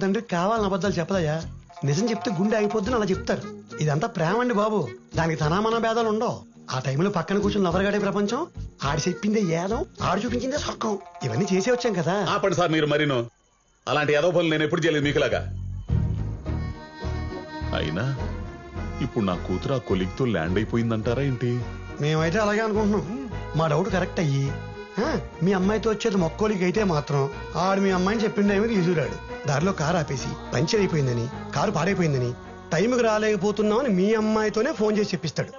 తండ్రి కావాలని అబద్ధాలు చెప్పదయ్యా. నిజం చెప్తే గుండె అయిపోద్దని అలా చెప్తారు. ఇదంతా ప్రేమ అండి బాబు. దానికి తనామన భేదాలు ఉండవు. ఆ టైంలో పక్కన కూర్చొని నవరగాడే ప్రపంచం. ఆడి చెప్పిందే ఏదం, ఆడు చూపించిందే స్వర్గం. ఇవన్నీ చేసే వచ్చాం కదా. ఆపండి సార్ మీరు మరీను. అలాంటి ఏదో పనులు నేను ఎప్పుడు చేయలేదు మీకులాగా. అయినా ఇప్పుడు నా కూతురు ఆ కొలిగ్తో ల్యాండ్ అయిపోయిందంటారా ఏంటి? మేమైతే అలాగే అనుకుంటున్నాం. మా డౌట్ కరెక్ట్ అయ్యి మీ అమ్మాయితో వచ్చేది మొక్కోలికి అయితే మాత్రం ఆడు మీ అమ్మాయిని చెప్పిన టైంకి తీసుకురాడు. దారిలో కారు ఆపేసి పంచర్ అయిపోయిందని, కారు పాడైపోయిందని, టైంకి రాలేకపోతున్నామని మీ అమ్మాయితోనే ఫోన్ చేసి చెప్పిస్తాడు.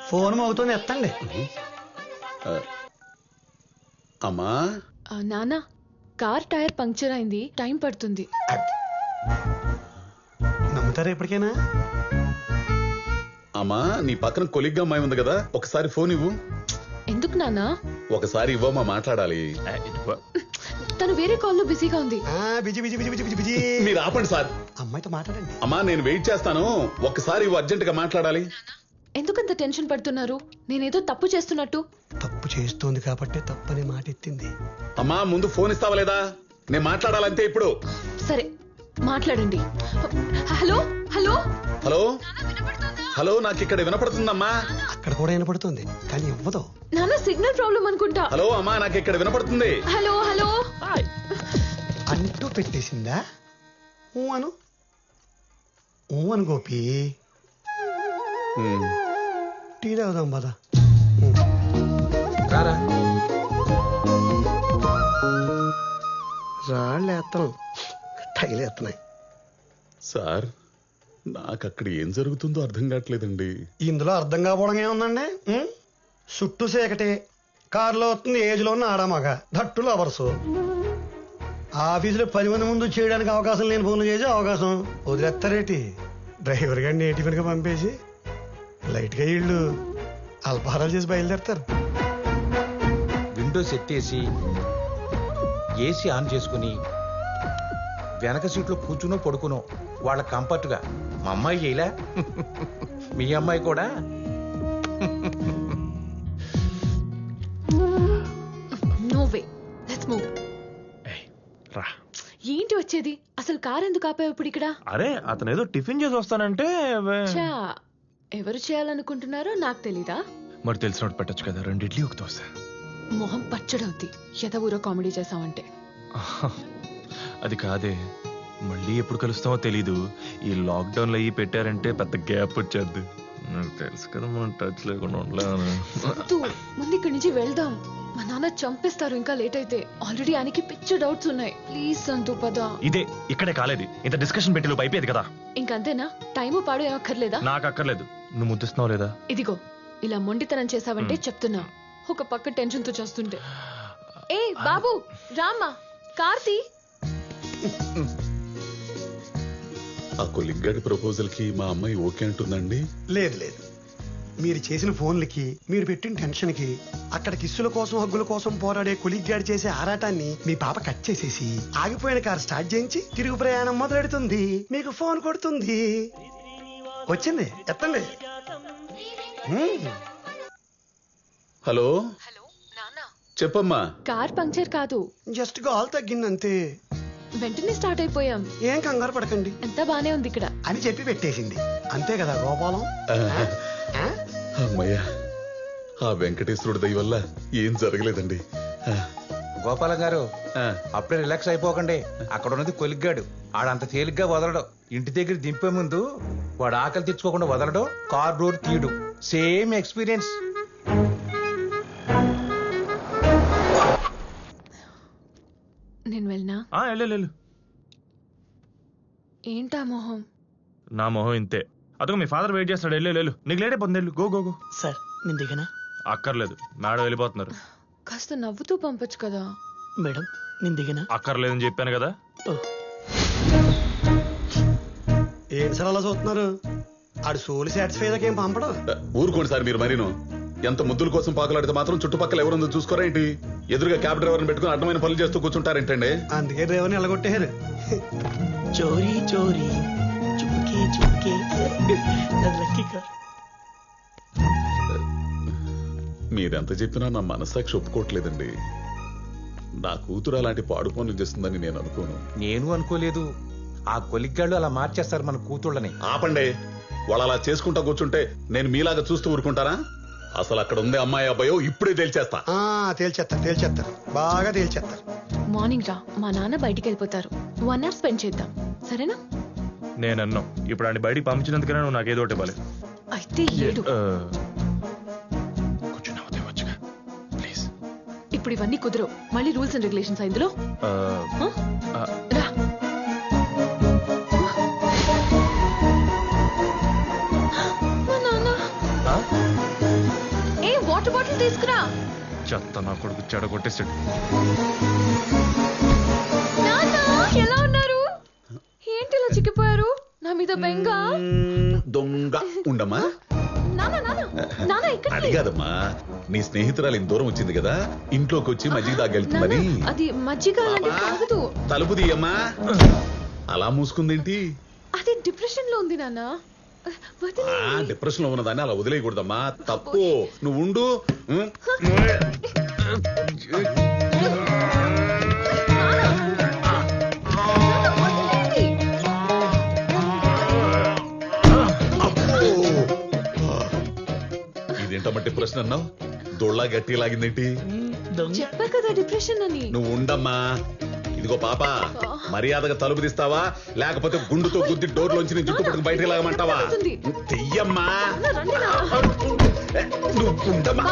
ఫోన్ మోగుతోనే ఎత్తండి. అమ్మా నాన్న, కార్ టైర్ పంక్చర్ అయింది, టైం పడుతుంది. నమ్ముతారా ఎప్పటికైనా? అమ్మా నీ పక్కన కొలిగ్గా అమ్మాయి ఉంది కదా, ఒకసారి ఫోన్ ఇవ్వు. ఎందుకు నాన్న? ఒకసారి ఇవ్వమ్మా, మాట్లాడాలి. తను వేరే కాల్లో బిజీగా ఉంది. Busy busy busy busy busy. మీరు ఆపండి సార్. అమ్మాయితో మాట్లాడండి. అమ్మా నేను వెయిట్ చేస్తాను, ఒక్కసారి ఇవ్వు, అర్జెంట్ గా మాట్లాడాలి. ఎందుకంత టెన్షన్ పడుతున్నారు? నేనేదో తప్పు చేస్తున్నట్టు. తప్పు చేస్తోంది కాబట్టి తప్పని మాట ఎత్తింది. అమ్మా ముందు ఫోన్ ఇస్తావా లేదా? నేను మాట్లాడాలంతే ఇప్పుడు. సరే మాట్లాడండి. హలో హలో హలో హలో, నాకు ఇక్కడ వినపడుతుందమ్మా. అక్కడ కూడా వినపడుతుంది కానీ ఇవ్వదు. నాన్న సిగ్నల్ ప్రాబ్లం అనుకుంటా. హలో అమ్మా, నాకు ఇక్కడ వినపడుతుంది. హలో హలో అంటూ పెట్టేసిందా? ఊ అను, ఊ అను గోపి. టీ తాగుదాం పద. రాళ్ళు ఎత్తనం, టైలు ఎత్తనాయి. సార్ నాకు అక్కడ ఏం జరుగుతుందో అర్థం కావట్లేదండి. ఇందులో అర్థం కాకపోవడం ఏముందండి? చుట్టూ సేకటే, కారులో వస్తుంది ఏజ్లో ఉన్న ఆడామగ, ధట్టులు అవర్సు. ఆఫీసులో 10 మంది ముందు చేయడానికి అవకాశం లేని ఫోన్లు చేసే అవకాశం వదిలేస్తారేటి? డ్రైవర్ గారిని టిఫిన్గా పంపేసి లైట్గా ఇళ్ళు అల్పహారాలు చేసి బయలుదేరతారు. విండోస్ ఎత్తేసి ఏసీ ఆన్ చేసుకుని వెనక సీట్లో కూర్చునో పడుకునో వాళ్ళ కంఫర్ట్గా. మా అమ్మాయి చేయలే, మీ అమ్మాయి కూడా. No way, let's move. రా. ఏంటి వచ్చేది? అసలు కార్ ఎందుకు ఆపావు ఇప్పుడు ఇక్కడ? అరే అతను ఏదో టిఫిన్ చేసి వస్తానంటే చా, ఎవరు చేయాలనుకుంటున్నారో నాకు తెలీదా? మరి తెలిసినట్టు పెట్టచ్చు కదా, 2 ఇడ్లీ ఒక దోశ. మొహం పచ్చడవుద్ది ఎద ఊరో కామెడీ చేసావంటే. అది కాదే, మళ్ళీ ఎప్పుడు కలుస్తామో తెలీదు. ఈ లాక్డౌన్ లో అయ్యి పెట్టారంటే పెద్ద గ్యాప్ వచ్చేద్ది. నాకు తెలుసు కదా మనం టచ్ లేకుండా ఉండలేను. ముందు ఇక్కడి నుంచి వెళ్దాం. మా నాన్న చంపేస్తారు ఇంకా లేట్ అయితే. ఆల్రెడీ ఆయనకి పిచ్చ డౌట్స్ ఉన్నాయి. ప్లీజ్ సంతు పద. ఇదే ఇక్కడే కాలేదు, ఇంత డిస్కషన్ పెట్టి లోపు అయిపోయేది కదా. ఇంకంతేనా? టైము పాడు ఏమక్కర్లేదా? నాకు అక్కర్లేదు. నువ్వు ముద్దిస్తున్నావు లేదా? ఇదిగో ఇలా మొండితనం చేసావంటే చెప్తున్నా. ఒక పక్క టెన్షన్ తో చేస్తుంటే. ఏ బాబు రామ్మా, కార్తీ. ఆ కొలిగ్గాడి ప్రపోజల్ కి మా అమ్మాయి ఓకే అంటుందండి? లేదు లేదు, మీరు చేసిన ఫోన్లకి, మీరు పెట్టిన టెన్షన్ కి, అక్కడ కిస్సుల కోసం హగ్గుల కోసం పోరాడే కొలిగ్గాడి చేసే ఆరాటాన్ని మీ పాప కట్ చేసేసి ఆగిపోయిన కారు స్టార్ట్ చేయించి తిరుగు ప్రయాణం మొదలెడుతుంది. మీకు ఫోన్ కొడుతుంది. వచ్చింది, ఎత్తండి. హలో హలో నాన్న, చెప్పమ్మా. కార్ పంక్చర్ కాదు, జస్ట్ గాల్ తగ్గిందంతే. వెంటనే స్టార్ట్ అయిపోయాం. ఏం కంగారు పడకండి ఎంత బానే ఉంది ఇక్కడ అని చెప్పి పెట్టేసింది. అంతే కదా గోపాలం? అమ్మయ్యా, ఆ వెంకటేశ్వరుడి దయ వల్ల ఏం జరగలేదండి. గోపాలం గారు అప్పుడే రిలాక్స్ అయిపోకండి. అక్కడ ఉన్నది కొలిగ్గాడు, ఆడంత తేలిగ్గా వదలడు. ఇంటి దగ్గర దింపే ముందు వాడు ఆకలి తెచ్చుకోకుండా వదలడు, కార్ డోర్ తీయడు. Same experience. నేను వెళ్ళనా? వెళ్ళు. ఏంటా మొహం? నా మొహం ఇంతే. అదొక మీ ఫాదర్ వెయిట్ చేస్తాడు. వెళ్ళు, నీకు లేట్ అయిపోతుంది. వెళ్ళు, గో గో గో. సార్ నేను దిగనా? అక్కర్లేదు, మేడం వెళ్ళిపోతున్నారు. కాస్త నవ్వుతూ పంపొచ్చు కదా. మేడం నేను దిగనా? అక్కర్లేదని చెప్పాను కదా. ఏం సార్ అలా చూస్తున్నారు? ఆడు సోలు సాటిస్ఫై ఏం పంపడం. ఊరుకోండి సార్ మీరు మరీను. ఎంత ముద్దుల కోసం పాకులాడితే మాత్రం చుట్టుపక్కల ఎవరుందో చూసుకోరా ఏంటి? ఎదురుగా క్యాబ్ డ్రైవర్ని పెట్టుకుని అడ్డమైన పనులు చేస్తూ కూర్చుంటారేంటండి? అందుకే డ్రైవర్ని ఎలగొట్టారు. చోరీ చోరీ చుప్కే చుప్కే లక్కీ కార్. మీరెంత చెప్పినా నా మనస్సాక్షి ఒప్పుకోవట్లేదండి. నా కూతురు అలాంటి పాడు పనులు చేస్తుందని నేను అనుకోను. నేను అనుకోలేదు. ఆ కొలిగ్గాళ్ళు అలా మార్చేస్తారు మన కూతుళ్ళని. ఆపండి. వాళ్ళు అలా చేసుకుంటా కూర్చుంటే నేను మీలాగా చూస్తూ ఊరుకుంటారా? అసలు అక్కడ ఉంది అమ్మాయి అబ్బాయో ఇప్పుడే తేల్చేస్తా. తేల్చేస్తారు బాగా తేల్చేస్తారు. మార్నింగ్ రా, మా నాన్న బయటికి వెళ్ళిపోతారు. 1 hour స్పెండ్ చేద్దాం, సరేనా? నేను అన్నాం ఇప్పుడు ఆయన బయటికి పంపించినందుకనే నువ్వు నాకు ఏదో ఒకటి ఇవ్వాలి. అయితే ఏడు. కొంచెం నవ్వుతే వచ్చుగా ప్లీజ్. ఇప్పుడు ఇవన్నీ కుదరవు. మళ్ళీ రూల్స్ అండ్ రెగ్యులేషన్స్ ఇందులో. రా. మా నాన్న. ఏ వాటర్ బాటిల్ తీసుకురా. చెత్త నా కొడుకు చెడగొట్టేసాడు. నాన్న ఎలా ఉన్నారు? ఏంటి ఇలా చిక్కిపోయారు? నా మీద బెంగ. దొంగ ఉండమ్మా. నాన్న ఇక్కడ అది కాదమ్మా, నీ స్నేహితురాలు ఇంత దూరం వచ్చింది కదా, ఇంట్లోకి వచ్చి మజ్జిగ తాగెళ్తుందని. అది మజ్జిగ లాంటి తాగదు. తలుపు తీయమ్మా. అలా మూసుకుందేంటి? అది డిప్రెషన్ లో ఉంది నాన్న. డిప్రెషన్ లో ఉన్నదాన్ని అలా వదిలేయకూడదమ్మా, తప్పు. నువ్వు ఉండు. ఇదేంటమ్మా డిప్రెషన్ అన్నావు? దొళ్ళ గట్టి లాగిందేంటి? చెప్పా కదా డిప్రెషన్ అని. నువ్వు ఉండమ్మా. ఇదిగో పాప, మర్యాదగా తలుపు తీస్తావా లేకపోతే గుండుతో గుద్ది డోర్లోంచి నీ జుట్టు పట్టుకు బయటకు లాగమంటావా? తెయ్యమ్మా. నువ్వు ఉండమ్మా.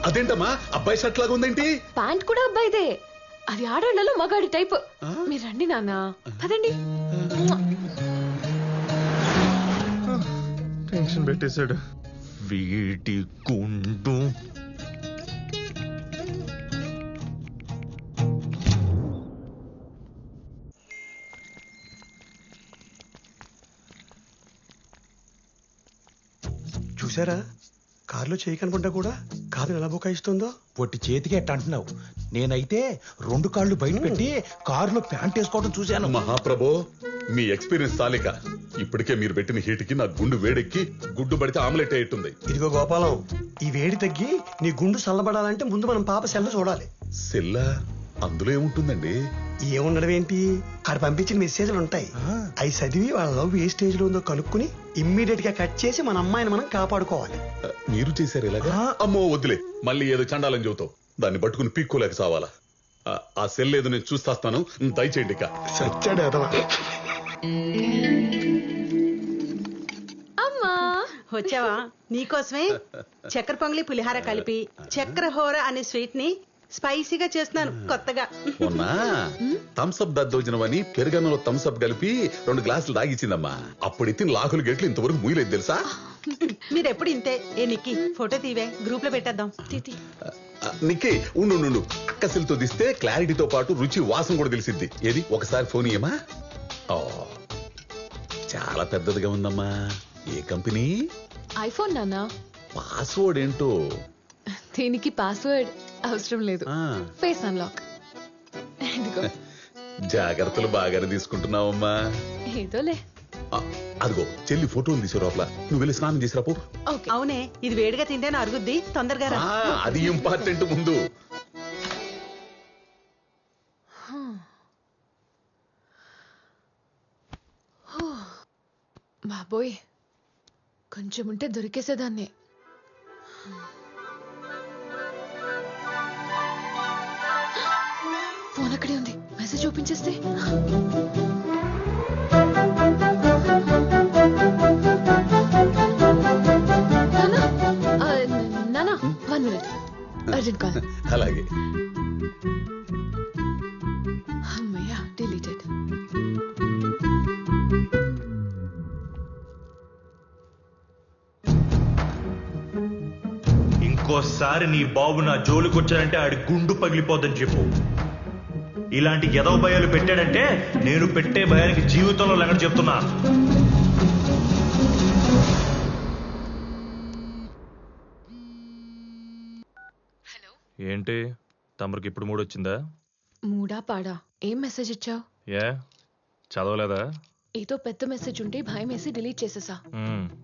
అదేంటమ్మా అబ్బాయి షర్ట్ లాగా ఉందేంటి? ప్యాంట్ కూడా అబ్బాయిదే. అది ఆడాళ్ళలో మగాడి టైప్. మీరు రండి నాన్న, పదండి. టెన్షన్ పెట్టేశాడు వీటి గుండు. చూసారా, కారులో చేయి కనుకుంటా కూడా కాదు ఎలా బుకాయిస్తుందో. పొట్టి చేతికి ఎట్ట అంటున్నావు? నేనైతే 2 కాళ్ళు బయట పెట్టి కారులో ప్యాంట్ వేసుకోవడం చూశాను. మహాప్రభో, మీ ఎక్స్పీరియన్స్ చాలిక. ఇప్పటికే మీరు పెట్టిన హీట్కి నా గుండు వేడెక్కి గుడ్డు పడితే ఆమ్లెట్ అయ్యేట్టుంది. ఇదిగో గోపాలం, ఈ వేడి తగ్గి నీ గుండు చల్లబడాలంటే ముందు మనం పాప సెల్ల చూడాలి. సెల్లా? అందులో ఏముంటుందండి? ఏముండడం ఏంటి, ఆడ పంపించిన మెసేజ్లు ఉంటాయి. అవి చదివి వాళ్ళ లవ్ ఏ స్టేజ్ లో ఉందో కనుక్కుని ఇమ్మీడియట్ గా కట్ చేసి మన అమ్మాయిని మనం కాపాడుకోవాలి. మీరు చేశారు ఇలాగా? అమ్మో వద్దులే, మళ్ళీ ఏదో చండాలని చెబుతావు. దాన్ని పట్టుకుని పీక్కోలేక సావాలా? ఆ సెల్ ఏదో నేను చూస్తాను, దయచేయండి. ఇక సచ్చాడు అదవా. అమ్మా వచ్చావా? నీకోసమే చక్కెర పొంగలి పులిహార కలిపి చక్కెర హోర అనే స్వీట్ ని స్పైసీగా చేస్తున్నాను కొత్తగా. మొన్న థమ్స్అప్ దద్దోజనమని పెరుగన్నంలో థమ్స్అప్ కలిపి 2 గ్లాసులు తాగిచ్చిందమ్మా. అప్పుడు ఎత్తిన లాకులు గెట్లు ఇంతవరకు ముయ్యలేదు తెలుసా? మీరెప్పుడు ఇంతే. ఏ నిక్కి ఫోటో తీవే, గ్రూప్ లో పెట్టేద్దాం. నిక్కి ఉండు, అక్కసిలతో తీస్తే క్లారిటీతో పాటు రుచి వాసన కూడా తెలిసిద్ది. ఏది ఒకసారి ఫోన్ ఇయ్యమా? చాలా పెద్దదిగా ఉందమ్మా. ఏ కంపెనీ? ఐఫోన్ నాన్న. పాస్వర్డ్ ఏంటో? దీనికి పాస్వర్డ్ అవసరం లేదు, ఫేస్ అన్లాక్. జాగ్రత్తలు బాగానే తీసుకుంటున్నావమ్మా. ఏదోలే. అదిగో చెల్లి ఫోటోలు తీసే లోపల నువ్వు వెళ్ళి స్నానం చేసిరాపు. అవునే, ఇది వేడిగా తింటేనే అరుగుద్ది, తొందరగా రా. అది ఇంపార్టెంట్. ముందు బాబోయ్, కొంచెం ఉంటే దొరికేసేదాన్ని. ఫోన్ అక్కడే ఉంది, మెసేజ్ ఓపెన్ చేస్తే. నానా 1 minute, అర్జెంట్ కాల్. అలాగే. అమ్మయ్యా, డిలీటెడ్. ఇంకోసారి నీ బాబు నా జోలికొచ్చాడంటే ఆడి గుండు పగిలిపోద్దని చెప్పు. ఇలాంటి ఎదవ భయాలు పెట్టాడంటే నేను పెట్టే భయానికి జీవితంలో లెక్క చెప్తున్నా. ఏంటి తమరికి ఇప్పుడు మూడొచ్చిందా? మూడా పాడా? ఏం మెసేజ్ ఇచ్చావు? ఏ చదవలేదా? ఏదో పెద్ద మెసేజ్ ఉంటే భయం వేసి డిలీట్ చేసేసా.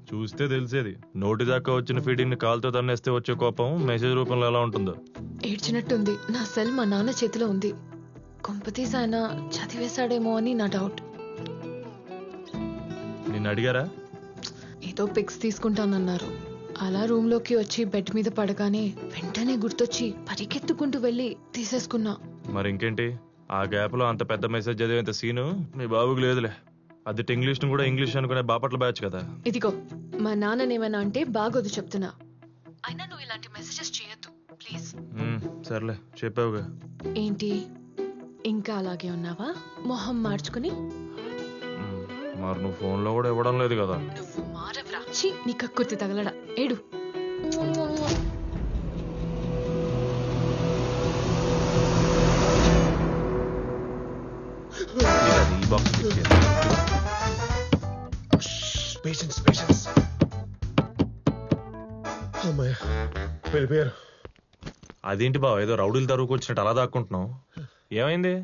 చూస్తే తెలిసేది. నోటి దాకా వచ్చిన ఫీడింగ్ ని కాలుతో తన్నేస్తే వచ్చే కోపం మెసేజ్ రూపంలో ఎలా ఉంటుందో. ఏడ్చినట్టుంది. నా సెల్ మా నాన్న చేతిలో ఉంది. కొంపతీసి ఆయన చదివేశాడేమో అని నా డౌట్. నిన్ను అడిగారా? ఏదో పిక్స్ తీసుకుంటానన్నారు. అలా రూమ్ లోకి వచ్చి బెడ్ మీద పడగానే వెంటనే గుర్తొచ్చి పరిగెత్తుకుంటూ వెళ్ళి తీసేసుకున్నా. మరి ఇంకేంటి, ఆ గ్యాప్ లో అంత పెద్ద మెసేజ్ చదివేంత సీను మీ బాబుకి లేదులే. అది ఇంగ్లీష్ ను కూడా ఇంగ్లీష్ అనుకునే బాపట్ల బ్యాచ్ కదా. ఇదిగో మా నాన్ననేమన్నా అంటే బాగోదు చెప్తున్నా. అయినా నువ్వు ఇలాంటి మెసేజెస్ చేయొద్దు ప్లీజ్. సర్లే చెప్పావుగా. ఏంటి ఇంకా అలాగే ఉన్నావా మొహం మార్చుకుని? మరి నువ్వు ఫోన్ లో కూడా ఇవ్వడం లేదు కదా. నువ్వు మారవరా. ఛీ, నీ కక్కుర్తి తగలడా. ఏడు. ఈ బాక్స్ పేషెన్స్ పేషెన్స్. అమ్మాయ వెళ్ళిపోయారు. అదేంటి బావ, ఏదో రౌడీలు తరువుకు వచ్చినట్టు అలా దాక్కుంటున్నావు? ఏమైంది?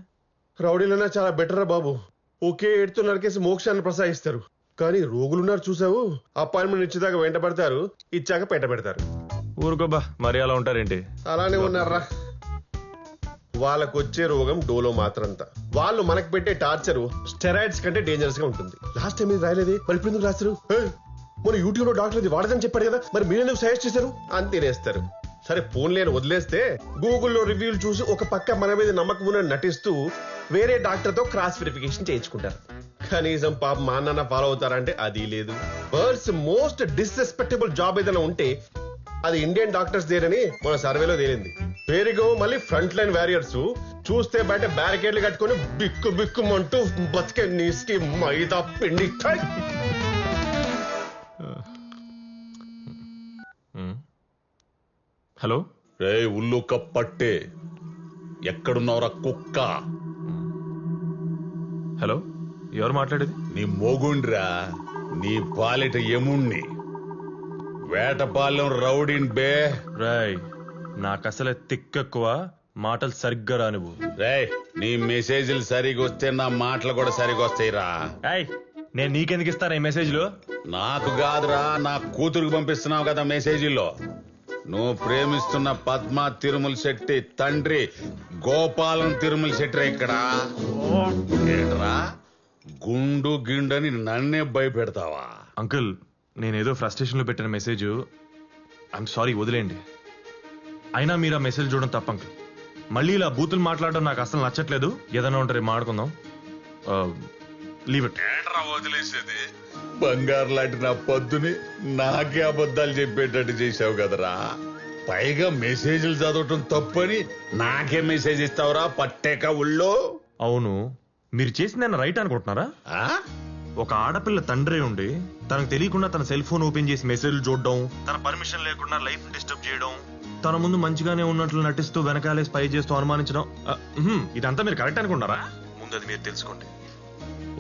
రౌడీలన్నా చాలా బెటర్ రా బాబు. ఒకే ఏడుతో నరికేసి మోక్షాన్ని ప్రసాదిస్తారు. కానీ రోగులున్నారు చూసావు, అపాయింట్మెంట్ ఇచ్చేదాకా వెంట పడతారు, ఇచ్చాక పెట్ట పెడతారు. ఊరుకోబా, మరి అలా ఉంటారేంటి? అలానే ఉన్నారా. వాళ్ళకు వచ్చే రోగం డోలో మాత్రంతా. వాళ్ళు మనకు పెట్టే టార్చర్ స్టెరాయిడ్స్ కంటే డేంజరస్ గా ఉంటుంది. లాస్ట్ టైం ఇది రాయలేదే, మరి ఇప్పుడు ఎందుకు రాస్తారు? మన యూట్యూబ్ లో డాక్టర్ ఇది వాడదని చెప్పాడు కదా, మరి మీరెందుకు సజెస్ట్ చేశారు అని తినేస్తారు. సరే ఫోన్ లేని వదిలేస్తే గూగుల్లో రివ్యూలు చూసి ఒక పక్క మన మీద నమ్మకం ఉన్న నటిస్తూ వేరే డాక్టర్ తో క్రాస్ వెరిఫికేషన్ చేయించుకుంటారు. కనీసం పాప మా నాన్న ఫాలో అవుతారంటే అది లేదు. వరల్డ్స్ మోస్ట్ డిస్రెస్పెక్టబుల్ జాబ్ ఏదైనా ఉంటే అది ఇండియన్ డాక్టర్స్ దేనని మన సర్వేలో తేలింది. పేరుగో మళ్ళీ ఫ్రంట్ లైన్ వారియర్స్ చూస్తే బయట బ్యారికేడ్లు కట్టుకుని బిక్కు బిక్కుమంటూ బతికే నీస్కి మైదా పిండి. హలో రే ఉల్లు కప్పట్టే, ఎక్కడున్నావురా కుక్క? హలో, ఎవరు మాట్లాడేది? నీ మొగుండ్రా, నీ పాలిట ఎముణ్ణి, వేటపాలెం రౌడీన్ బే. రాయ్, నాకు అసలే తిక్కెక్కువ, మాటలు సరిగ్గా రా నువ్వు. రేయ్, నీ మెసేజ్లు సరిగా వస్తే నా మాటలు కూడా సరిగా వస్తాయిరా. ఏయ్, నేను నీకెందుకు ఇస్తాను ఈ మెసేజ్లు? నాకు కాదురా, నా కూతురుకు పంపిస్తున్నావు కదా మెసేజీల్లో. నువ్వు ప్రేమిస్తున్న పద్మ తిరుమల శెట్టి తండ్రి గోపాలం తిరుమల శెట్టి ఇక్కడ. ఏంట్రా గుండు గిండని నన్నే భయపెడతావా? అంకుల్, నేనేదో ఫ్రస్ట్రేషన్ లో పెట్టిన మెసేజ్. ఐఎమ్ సారీ, వదిలేండి. అయినా మీరు ఆ మెసేజ్ చూడడం తప్ప అంకుల్. మళ్ళీ ఇలా బూతులు మాట్లాడడం నాకు అసలు నచ్చట్లేదు. ఏదైనా ఉంటే మాట్లాడుకుందాం. Leave it. ఏంట్రా వదిలేసేది? బంగారు లాంటి నా పొద్దుని నాకే అబద్ధాలు చెప్పేటట్టు చేసావు కదరా. పైగా మెసేజ్లు చదవటం తప్పని నాకే మెసేజ్ ఇస్తావురా పట్టేక ఉళ్ళో. అవును, మీరు చేసింది నేను రైట్ అనుకుంటున్నారా? ఒక ఆడపిల్ల తండ్రి ఉండి తనకు తెలియకుండా తన సెల్ ఫోన్ ఓపెన్ చేసి మెసేజ్లు చూడడం, తన పర్మిషన్ లేకుండా లైఫ్ డిస్టర్బ్ చేయడం, తన ముందు మంచిగానే ఉన్నట్లు నటిస్తూ వెనకాలే స్పై చేస్తూ అనుమానించడం, ఇదంతా మీరు కరెక్ట్ అనుకుంటున్నారా? ముందు అది మీరు తెలుసుకోండి.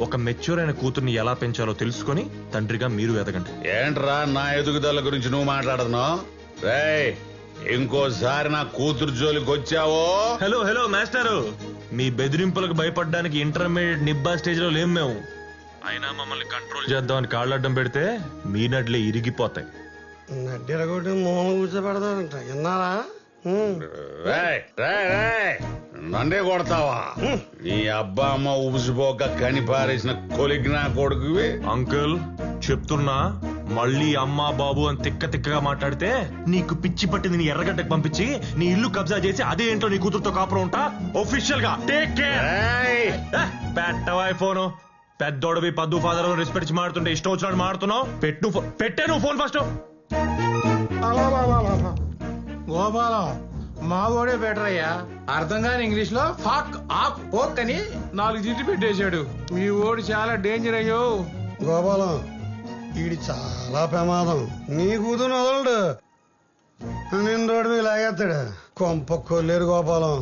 ఒక మెచ్యూర్ అయిన కూతుర్ని ఎలా పెంచాలో తెలుసుకొని తండ్రిగా మీరు ఎదగండి. ఏంట్రా నా ఎదుగుదల గురించి నువ్వు మాట్లాడుతున్నావు? రేయ్, ఇంకోసారి నా కూతురు జోలికి వచ్చావో. హలో హలో మాస్టారు, మీ బెదిరింపులకు భయపడడానికి ఇంటర్మీడియట్ నిబ్బా స్టేజ్ లో లేం మేము. అయినా మమ్మల్ని కంట్రోల్ చేద్దామని కాళ్ళడ్డం పెడితే మీ నడ్లే ఇరిగిపోతాయి. నడ్డిరగొట్టి మూల కూర్చోబెడతారంట, విన్నారా? రేయ్, రేయ్, రేయ్, నన్నే కొడతావా? నీ అబ్బా అమ్మ ఉబిసిపోక కనిపారేసిన కొలిగినా కొడుకువి. అంకుల్ చెప్తున్నా, మళ్ళీ అమ్మా బాబు అని తిక్క తిక్కగా మాట్లాడితే నీకు పిచ్చి పట్టింది నీ ఎర్రగడ్డకు పంపించి నీ ఇల్లు కబ్జా చేసి అదే ఇంట్లో నీ కూతురుతో కాపురం ఉంటా. ఒఫిషియల్ గా టేక్ కేర్. పెట్టవా ఫోను. పెద్దోడవి పద్దు ఫాదర్ రెస్పెక్ట్ మాడుతుంటే ఇష్టం వచ్చినట్టు మాడుతున్నావు. పెట్టే నువ్వు ఫోన్ ఫస్ట్. గోపాలం మా ఓడే బెటర్ అయ్యా. అర్థం కాని ఇంగ్లీష్ లో ఫాక్ ఆక్ ఓక్ అని 4 దిట్లు పెట్టేశాడు. మీ ఓడి చాలా డేంజర్ అయ్యో. గోపాలం, వీడి చాలా ప్రమాదం. నీ కూతురు వదలడు, నేను రోడ్డు మీద లాగేస్తాడు. కొంప కొల్లేరు గోపాలం,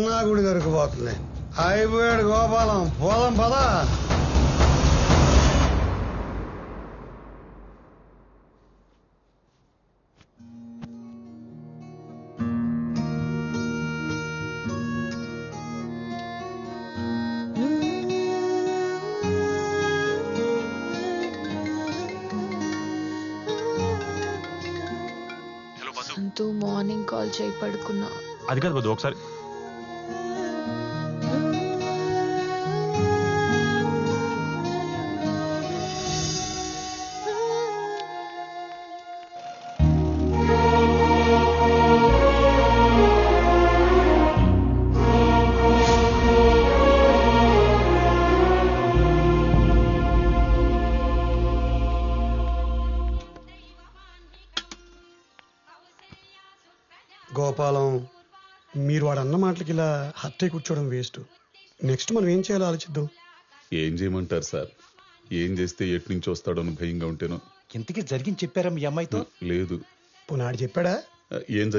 నా గుడి దొరికిపోతుంది. అయిపోయాడు గోపాలం, పోదాం పదా. వద్దు మార్నింగ్ కాల్ చేయి పడుకున్నా. అది కాదు వద్దు ఒకసారి. గోపాలం, మీరు వాడు అన్న మాటలకి ఇలా హత్య కూర్చోవడం వేస్ట్. నెక్స్ట్ మనం ఏం చేయాలో ఆలోచిద్దాం. ఏం చేయమంటారు సార్? ఏం చేస్తే ఎటు నుంచి వస్తాడో అని భయంగా ఉంటేనో. ఇంతకీ జరిగింది చెప్పారా మీ అమ్మాయితో? లేదు. పునాడు చెప్పాడా? ఏం